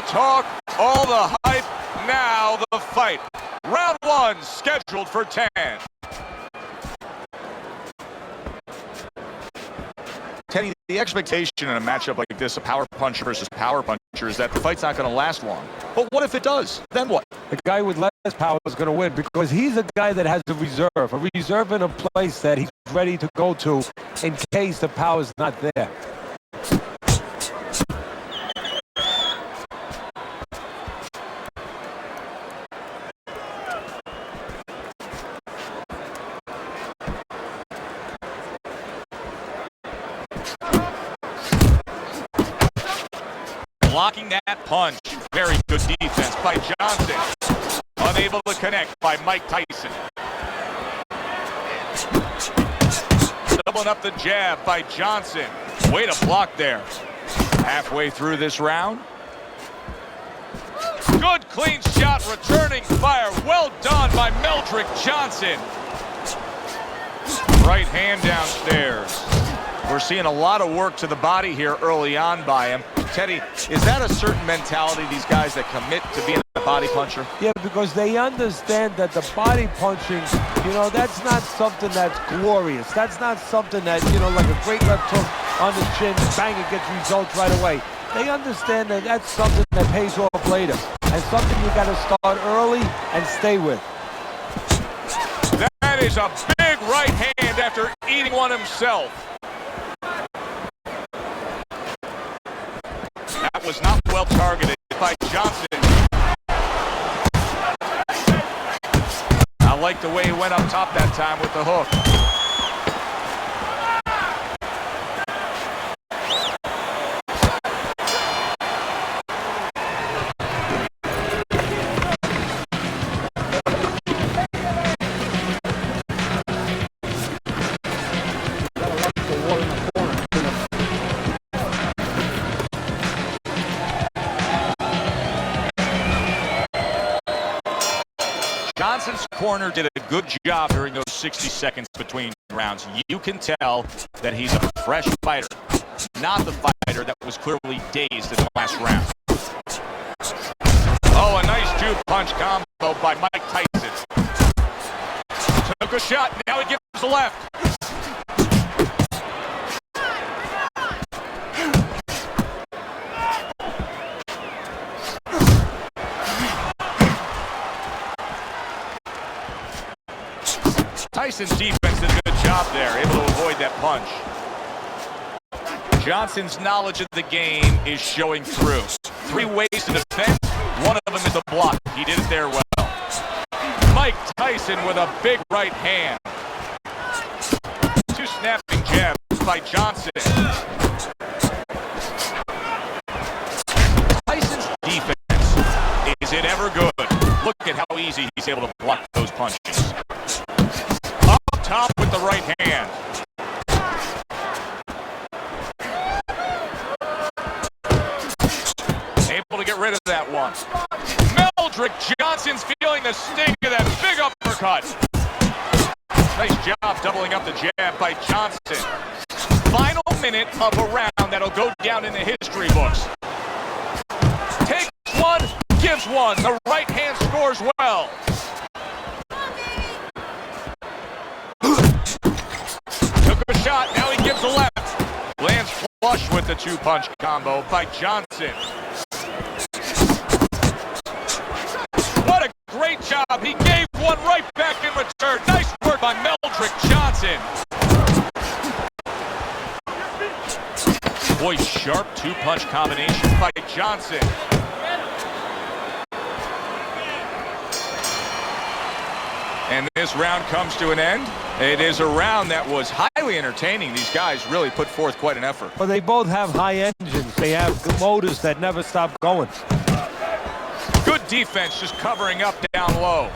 the talk, all the hype, now the fight. Round one scheduled for 10. Teddy, the expectation in a matchup like this, a power puncher versus power puncher, is that the fight's not going to last long. But what if it does? Then what? The guy with less power is going to win because he's a guy that has a reserve in a place that he's ready to go to in case the power's not there. Blocking that punch. Very good defense by Johnson. Unable to connect by Mike Tyson. Doubling up the jab by Johnson. Way to block there. Halfway through this round. Good clean shot, returning fire. Well done by Meldrick Johnson. Right hand downstairs. We're seeing a lot of work to the body here early on by him. Teddy, is that a certain mentality, these guys that commit to being a body puncher? Yeah, because they understand that the body punching, that's not something that's glorious. That's not something that, like a great left hook on the chin, bang, it gets results right away. They understand that that's something that pays off later and something you got to start early and stay with. That is a big right hand after eating one himself. That was not well targeted by Johnson. I like the way he went up top that time with the hook. Johnson's corner did a good job during those 60 seconds between rounds. You can tell that he's a fresh fighter, not the fighter that was clearly dazed in the last round. Oh, a nice two-punch combo by Mike Tyson. Took a shot, now he gives the left. Tyson's defense did a good job there, able to avoid that punch. Johnson's knowledge of the game is showing through. 3 ways to defend, one of them is a block. He did it there well. Mike Tyson with a big right hand. 2 snapping jabs by Johnson. Tyson's defense, is it ever good? Look at how easy he's able to block those punches. Top with the right hand. Able to get rid of that one. Meldrick Johnson's feeling the sting of that big uppercut. Nice job doubling up the jab by Johnson. Final minute of a round that'll go down in the history books. Takes one, gives one. The right hand scores well. A shot, now he gives a left. Lands flush with the 2-punch combo by Johnson. What a great job. He gave one right back in return. Nice work by Meldrick Johnson. Boy, sharp 2-punch combination by Johnson. And this round comes to an end. It is a round that was highly entertaining. These guys really put forth quite an effort. Well, they both have high engines. They have motors that never stop going. Good defense, just covering up down low.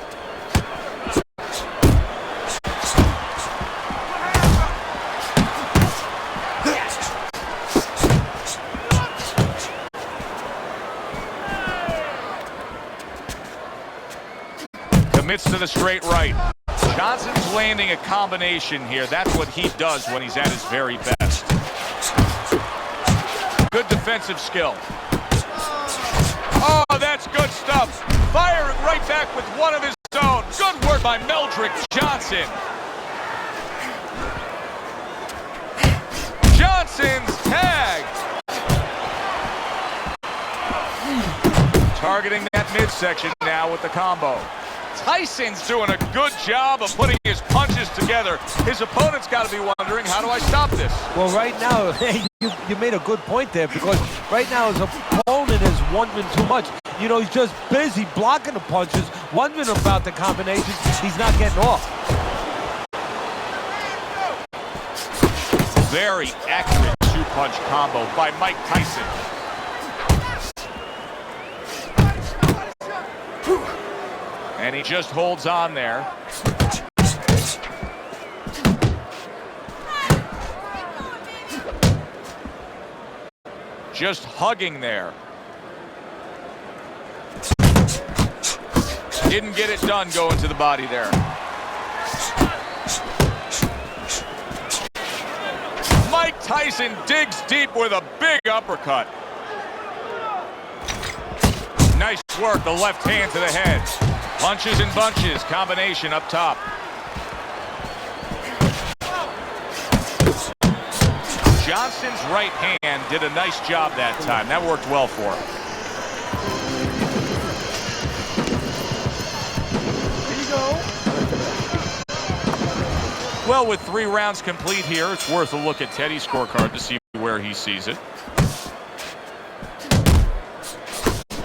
Commits to the straight right. Johnson's landing a combination here. That's what he does when he's at his very best. Good defensive skill. stuff. Firing right back with one of his own. Good work by Meldrick Johnson. Johnson's tag. Targeting that midsection now with the combo. Tyson's doing a good job of putting his punches together. His opponent's got to be wondering, how do I stop this? Well, right now, you made a good point there, because right now his opponent is wondering too much. You know, he's just busy blocking the punches, wondering about the combinations. He's not getting off. Very accurate two-punch combo by Mike Tyson. And he just holds on there. Just hugging there. Didn't get it done going to the body there. Mike Tyson digs deep with a big uppercut. Nice work, the left hand to the head. Punches and bunches, combination up top. Johnson's right hand did a nice job that time. That worked well for him. Well, with 3 rounds complete here, it's worth a look at Teddy's scorecard to see where he sees it.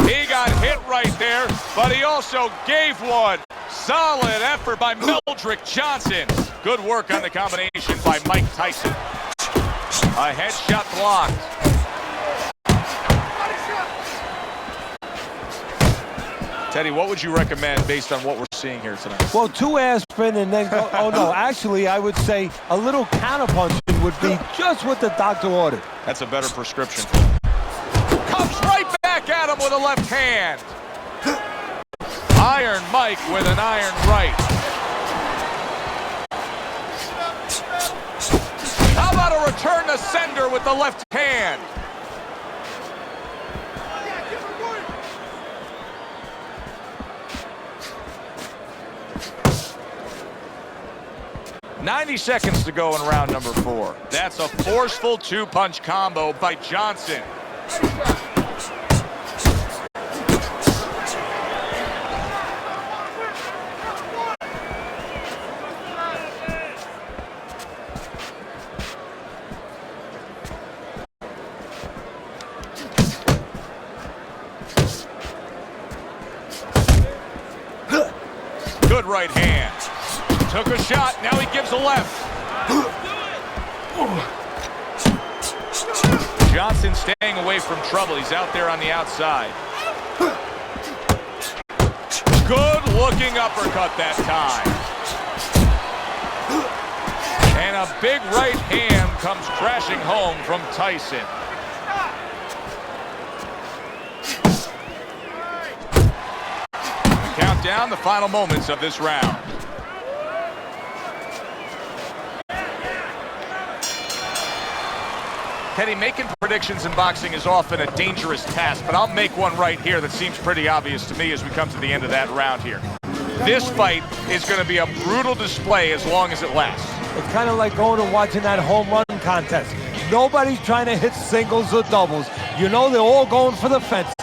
He got hit right there, but he also gave one. Solid effort by Meldrick Johnson. Good work on the combination by Mike Tyson. A headshot blocked. Teddy, what would you recommend based on what we're seeing here tonight? Well, 2 aspirin and then go, oh no, actually I would say a little counterpunching would be just what the doctor ordered. That's a better prescription for him. Comes right back at him with a left hand. Iron Mike with an iron right. How about a return to sender with the left hand? 90 seconds to go in round number 4. That's a forceful 2-punch combo by Johnson. Good right hand. Took a shot, now he gives a left. Johnson staying away from trouble. He's out there on the outside. Good looking uppercut that time. And a big right hand comes crashing home from Tyson. Countdown, the final moments of this round. Teddy, making predictions in boxing is often a dangerous task, but I'll make one right here that seems pretty obvious to me as we come to the end of that round here. This fight is going to be a brutal display as long as it lasts. It's kind of like going and watching that home run contest. Nobody's trying to hit singles or doubles. You know they're all going for the fences.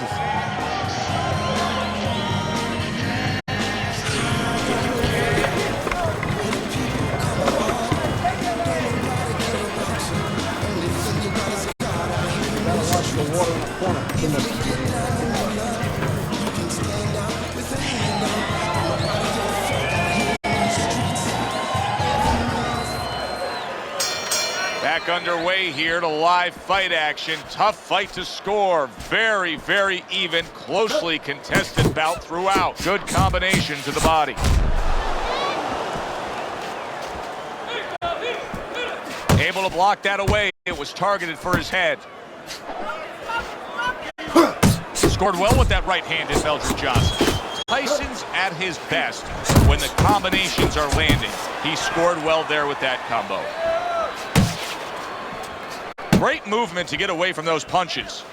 Back underway here to live fight action. Tough fight to score. Very, very even, closely contested bout throughout. Good combination to the body. Able to block that away. It was targeted for his head. Scored well with that right-handed Meldrick Johnson. Tyson's at his best when the combinations are landing. He scored well there with that combo. Great movement to get away from those punches.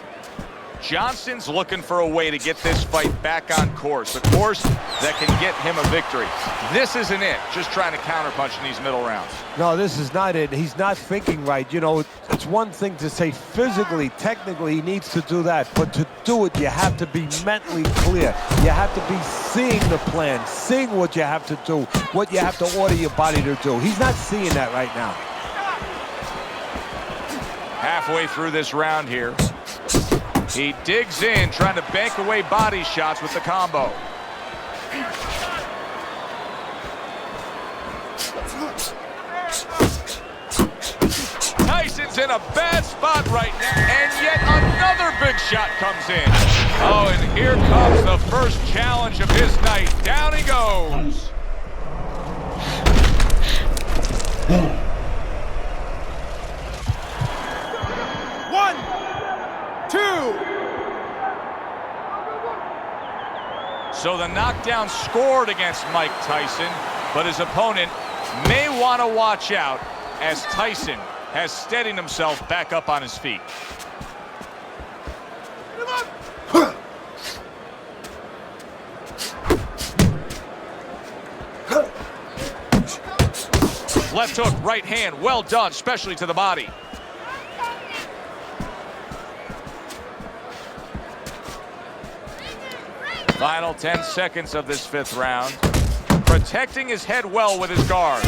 Johnson's looking for a way to get this fight back on course, a course that can get him a victory. This isn't it, just trying to counterpunch in these middle rounds. No, this is not it. He's not thinking right. You know, it's one thing to say physically, technically, he needs to do that. But to do it, you have to be mentally clear. You have to be seeing the plan, seeing what you have to do, what you have to order your body to do. He's not seeing that right now. Halfway through this round here. He digs in, trying to bank away body shots with the combo. Tyson's in a bad spot right now, and yet another big shot comes in. Oh, and here comes the first challenge of his night. Down he goes. So the knockdown scored against Mike Tyson, but his opponent may want to watch out as Tyson has steadied himself back up on his feet. Left hook, right hand, well done, especially to the body. Final 10 seconds of this fifth round. Protecting his head well with his guard.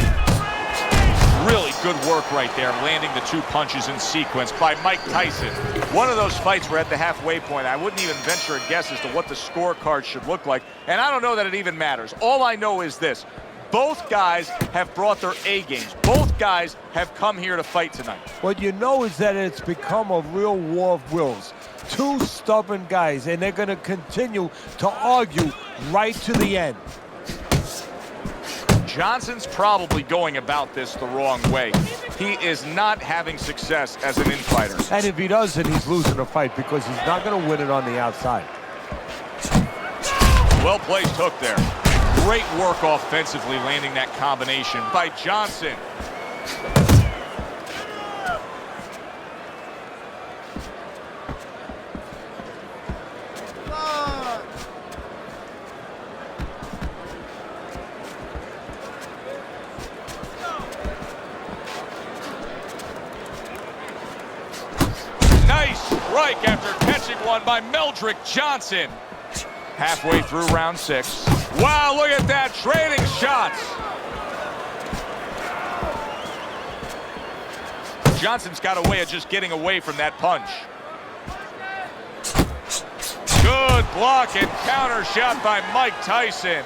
Really good work right there, landing the two punches in sequence by Mike Tyson. One of those fights where at the halfway point, I wouldn't even venture a guess as to what the scorecard should look like. And I don't know that it even matters. All I know is this. Both guys have brought their A games. Both guys have come here to fight tonight. What you know is that it's become a real war of wills. Two stubborn guys, and they're going to continue to argue right to the end. Johnson's probably going about this the wrong way. He is not having success as an infighter. And if he doesn't, he's losing the fight because he's not going to win it on the outside. Well-placed hook there. Great work offensively, landing that combination by Johnson. Nice strike after catching one by Meldrick Johnson. Halfway through round 6. Wow, look at that, trading shots. Johnson's got a way of just getting away from that punch. Good block and counter shot by Mike Tyson.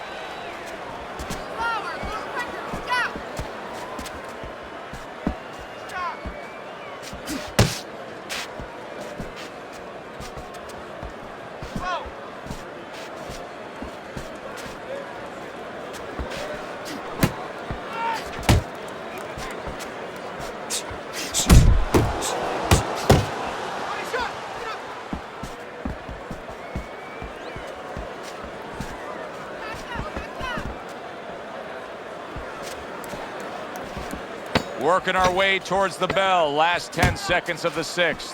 Working our way towards the bell. Last 10 seconds of the 6th.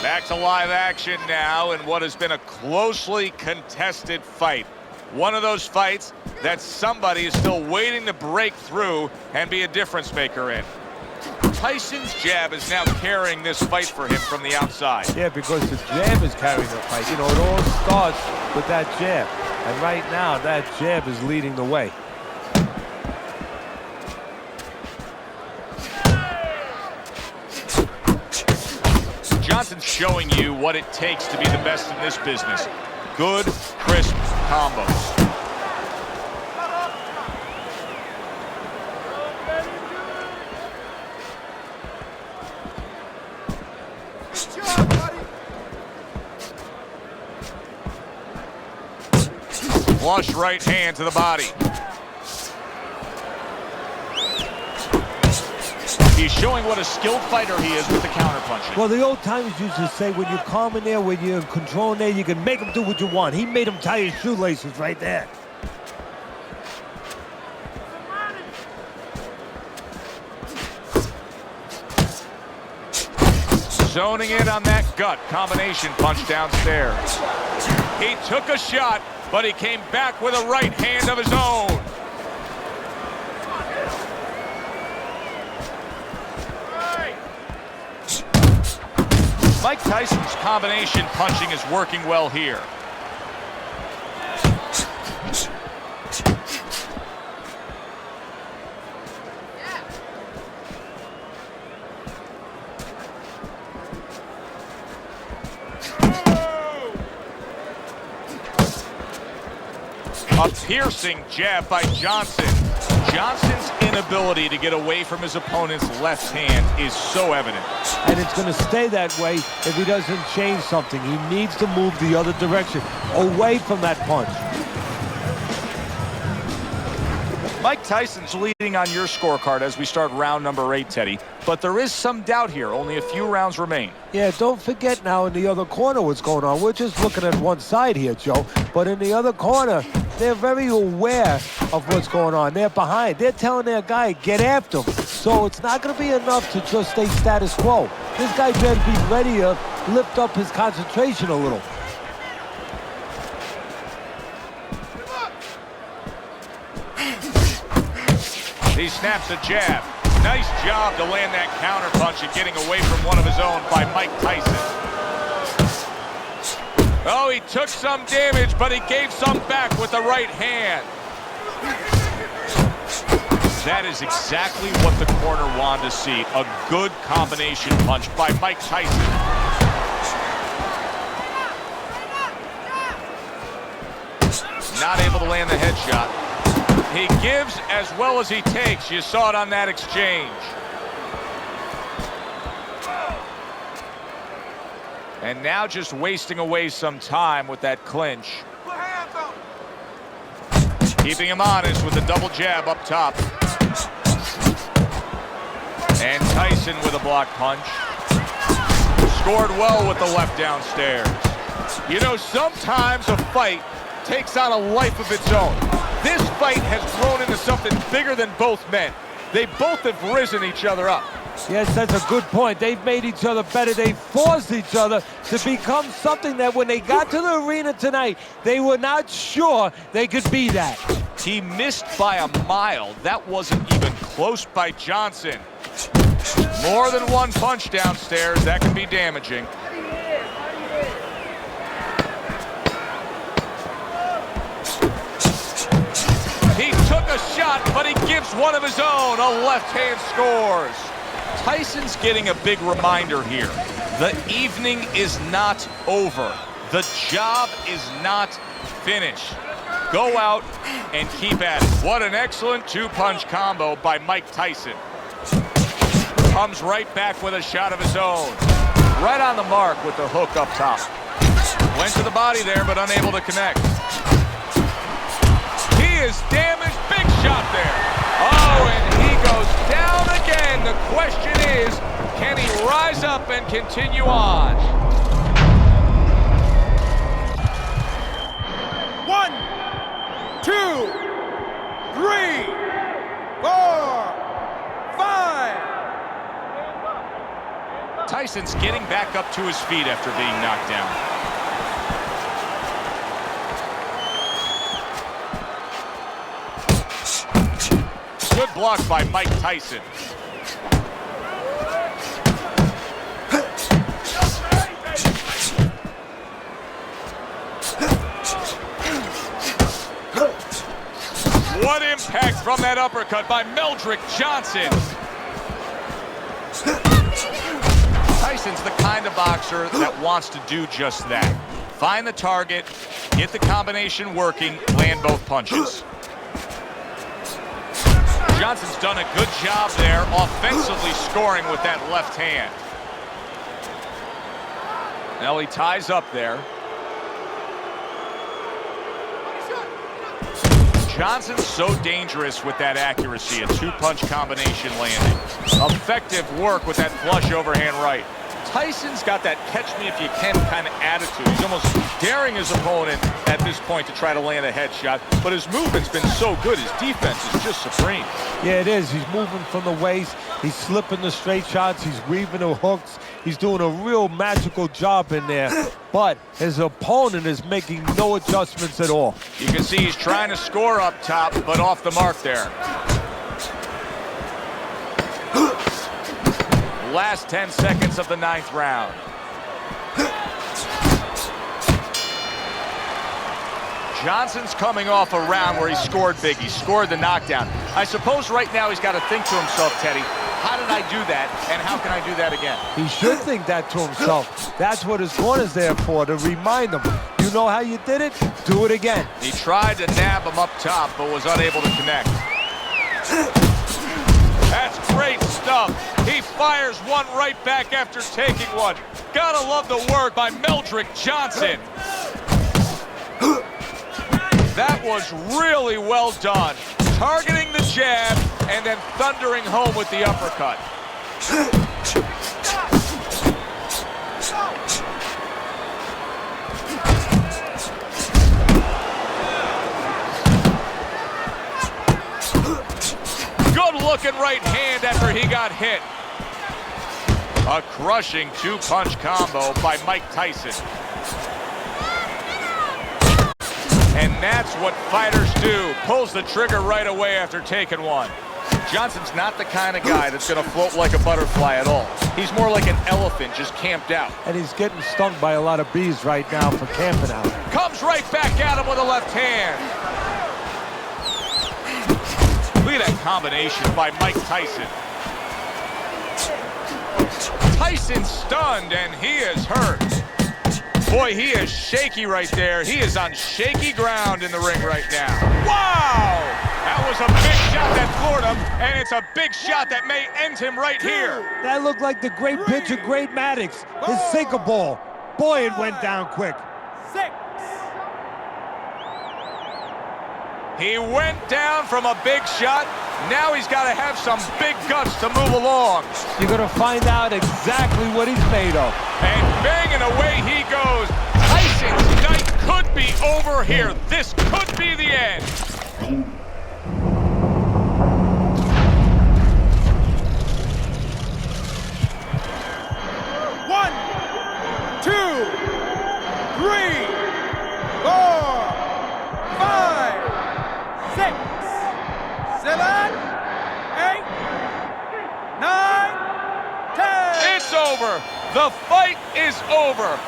Back to live action now in what has been a closely contested fight. One of those fights that somebody is still waiting to break through and be a difference maker in. Tyson's jab is now carrying this fight for him from the outside. Yeah, because the jab is carrying the fight. You know, it all starts with that jab. And right now, that jab is leading the way. Johnson's showing you what it takes to be the best in this business. Good, crisp combos. Flush right hand to the body. He's showing what a skilled fighter he is with the counterpunching. Well, the old timers used to say when you're calm in there, when you're in control in there, you can make him do what you want. He made him tie his shoelaces right there. zoning in on that gut combination punch downstairs. He took a shot, but he came back with a right hand of his own. Mike Tyson's combination punching is working well here. A piercing jab by Johnson. Johnson's inability to get away from his opponent's left hand is so evident. And it's going to stay that way if he doesn't change something. He needs to move the other direction, away from that punch. Mike Tyson's leading on your scorecard as we start round number 8, Teddy. But there is some doubt here. Only a few rounds remain. Yeah, don't forget now in the other corner what's going on. We're just looking at one side here, Joe. But in the other corner, they're very aware of what's going on. They're behind. They're telling their guy, get after him. So it's not going to be enough to just stay status quo. This guy better be ready to lift up his concentration a little. He snaps a jab. Nice job to land that counter punch and getting away from one of his own by Mike Tyson. Oh, he took some damage, but he gave some back with the right hand. That is exactly what the corner wanted to see. A good combination punch by Mike Tyson. Not able to land the headshot. He gives as well as he takes. You saw it on that exchange. And now just wasting away some time with that clinch. Keeping him honest with a double jab up top. And Tyson with a block punch. Scored well with the left downstairs. You know, sometimes a fight takes on a life of its own. This fight has grown into something bigger than both men. They both have risen each other up. Yes, that's a good point. They've made each other better. They forced each other to become something that when they got to the arena tonight, they were not sure they could be that. He missed by a mile. That wasn't even close by Johnson. More than one punch downstairs. That can be damaging. He took a shot, but he gives one of his own. A left hand scores. Tyson's getting a big reminder here. The evening is not over. The job is not finished. Go out and keep at it. What an excellent two-punch combo by Mike Tyson. Comes right back with a shot of his own. Right on the mark with the hook up top. Went to the body there, but unable to connect. He is damaged. Big shot there. Oh, and he goes down again. The question is, can he rise up and continue on? 1, 2, 3, 4, 5. Tyson's getting back up to his feet after being knocked down. Good block by Mike Tyson. What impact from that uppercut by Meldrick Johnson. Tyson's the kind of boxer that wants to do just that. Find the target, get the combination working, land both punches. Johnson's done a good job there, offensively scoring with that left hand. Now he ties up there. Johnson's so dangerous with that accuracy, a two-punch combination landing. Effective work with that flush overhand right. Tyson's got that catch-me-if-you-can kind of attitude. He's almost daring his opponent at this point to try to land a headshot, but his movement's been so good. His defense is just supreme. Yeah, it is. He's moving from the waist. He's slipping the straight shots. He's weaving the hooks. He's doing a real magical job in there, but his opponent is making no adjustments at all. You can see he's trying to score up top, but off the mark there. Last 10 seconds of the 9th round. Johnson's coming off a round where he scored big. He scored the knockdown. I suppose right now he's got to think to himself, Teddy, how did I do that, and how can I do that again? He should think that to himself. That's what his corner's there for, to remind him. You know how you did it? Do it again. He tried to nab him up top, but was unable to connect. That's great stuff. He fires one right back after taking one. Gotta love the work by Meldrick Johnson. That was really well done. Targeting the jab and then thundering home with the uppercut. Good looking right hand after he got hit. A crushing two-punch combo by Mike Tyson. And that's what fighters do. Pulls the trigger right away after taking one. Johnson's not the kind of guy that's going to float like a butterfly at all. He's more like an elephant just camped out. And he's getting stung by a lot of bees right now for camping out. Comes right back at him with a left hand. Look at that combination by Mike Tyson. Tyson stunned and he is hurt. Boy, he is shaky right there. He is on shaky ground in the ring right now. Wow! That was a big shot that floored him, and it's a big shot that may end him right here. That looked like the great pitcher, Great Maddox. His sinker ball. Boy, it went down quick. 6. He went down from a big shot. Now he's got to have some big guts to move along. You're going to find out exactly what he's made of. And banging away he goes. Tyson's night could be over here. This could be the end. One, 2, 3, 4, 5, 6, 7, 8, 9, 10. It's over. The fight is over.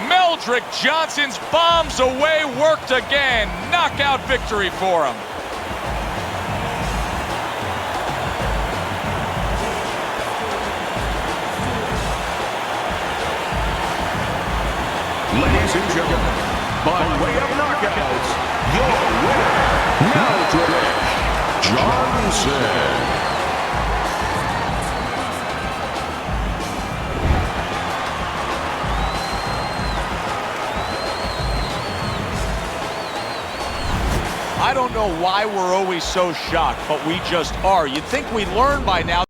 Meldrick Johnson's bombs away worked again. Knockout victory for him. Ladies and gentlemen, by way of knockouts, your winner, Meldrick Johnson. I don't know why we're always so shocked, but we just are. You'd think we'd learn by now